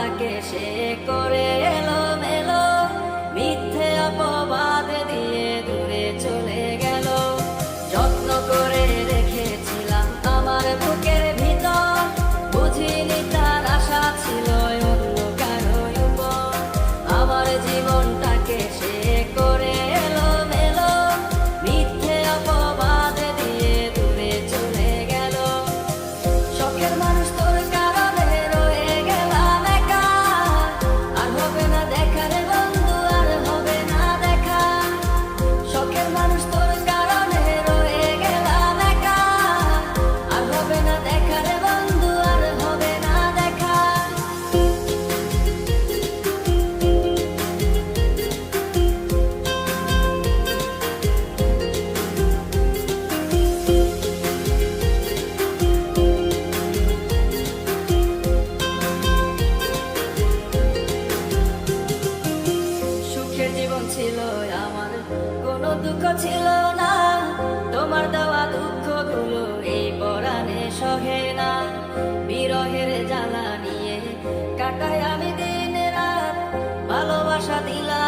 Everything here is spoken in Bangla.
জীবনটাকে সে করে এলোমেলো, মিথ্যে অপবাদ দিয়ে দূরে চলে গেল। যত্ন করে রেখেছিলাম আমার বুকের ভিতর, বুঝিনি তার আশা ছিল অন্য কারো উপর। আমার জীবনটাকে সে করে এলোমেলো, মিথ্যে অপবাদ দিয়ে দূরে চলে গেল। শখের মানুষ তোর কারণে রয়ে গেলাম একা, আর হবে না দেখা রে বন্ধু, আর হবে না দেখা। শখের মানুষ তোর কারণে রয়ে গেলাম একা, আর হবে না দেখা রে বন্ধু, আর হবে না দেখা। সুখের জীবন ছিল আমার, কোনো দুঃখ ছিল না। তোমার দেওয়া দুঃখগুলো এই পরাণে সহে না। বিরহের জ্বালা নিয়ে কাটাই আমি দিন রাত, ভালোবাসা দিলাম